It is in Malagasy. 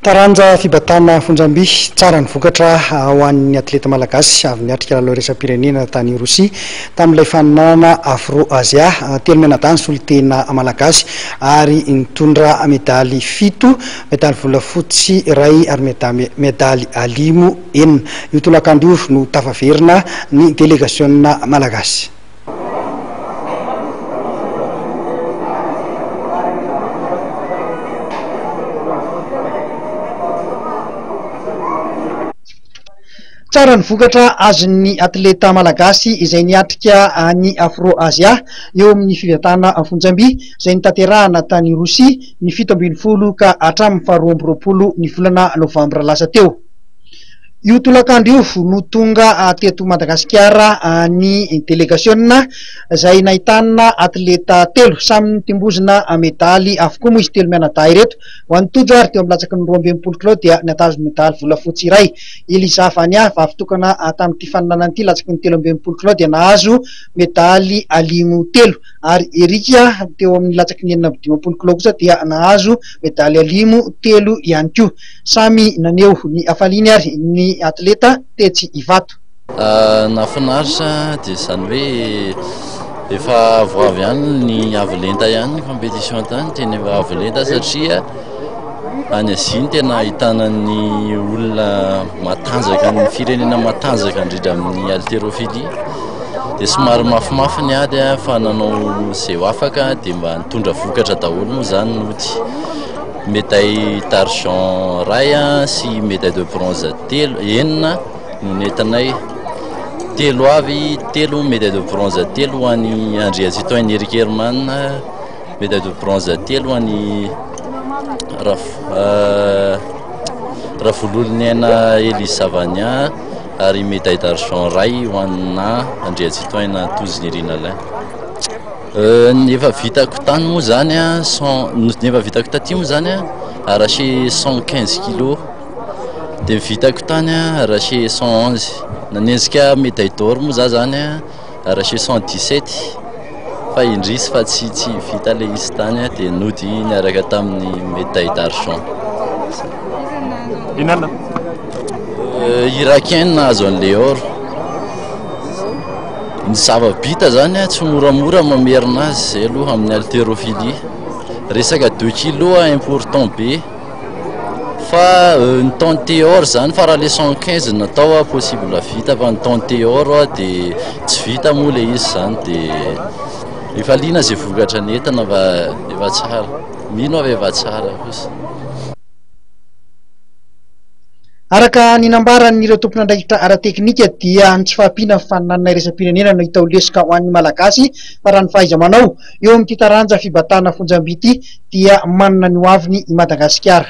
Taranja fibatana Fonjamby tsara ny vokatra ho an'ny atleta malagasy avy niatrika lalao resa-pirenena tany Rosia tamin'ilay faninana Afro-Azia telo menadany solitena malagasy ary nitondra medaly 7, medaly volafotsy iray ary medaly 5 enina. Io tolakandro no tafaverina ny délégation malagasy. Tsara ny vokatra azon'ny atleta malagasy izay niatrika ny Afro-Azia eo amin'ny fivatana Fonjamby izay nitanterahana tany Rosia ny 17 ka hatramin'ny 12 ny volana Novambra lasa teo. Io tolakandro io no tonga teto Madagasikara ny délégation izay nahitana atleta telo samy nitembozina medaly avokoa moa izy telo mianadahy ireto. Ho an'ny tojo ary teo amin'ny latsaky ny 12 kilao dia natazo medaly volafotsy iray. Elisa Vania vavitokana tamin'ity faninana ity latsaky ny 13 kilao dia nahazo medaly 5 telo ary Erika teo amin'ny latsaky ny 15 kilao kosa dia nahazo medaly 5 telo ihany koa. Samy naneo ny afaliny ary ny atleta Tetsy Ivato. Nafinaritra dia izany hoe efa voavy ihany ny avolenta ihany ny compétition tany teny efa avolenta satria any Azia tena ahitana ny olona matanjaka ny firenena matanjaka indrindra amin'ny haltérophilie dia somary mafimafy ny ady fa nanao izay ho afaka dia mba nitondra vokatra daholo moa izany nody médaille d'argent ray sy médaille de bronze enina no nentinay, telo avy telo médaille de bronze telo ho an'ny Andrea Zitoine Eric Herman, médaille de bronze telo ho an'ny Ravololonena Elisa Vania ary médaille d'argent ray ho anna Andrea Zitoine Tozinirina Alain. Nefa vitako tany moa zany nefa vitako taty moa zany arraché 115 kg dia vitako tany arraché 111, nanenjika médaille d'or moa za zany arraché 117 fa indrisy fa tsy vita le izy tany dia nody niaraka tamin'ny médaille d'argent. Inona? Irakien nahazo an'le or. Ny zava-bita zany tsy moramora mamerina azy zay aloha amin'ny haltérophilie. Resaka 2 kg important be fa ny tente or zany fa raha le 115 natao possible vita fa ny tente or dia tsy vita moa le izy zany dia efa liana zay vokatra nentina fa efa tsara, mino avy efa tsara kosa. Araka ny nambaran'ireo tompon'andraikitra ara-teknika dia ny tsy fahampiana ny faninanana resa-pirenena no hita ho lesika ho an'ny malagasy fa raha ny fahaiza-manao eo amin'ity taranja fibatana Fonjamby ity dia manana ny ho aviny i Madagasikara.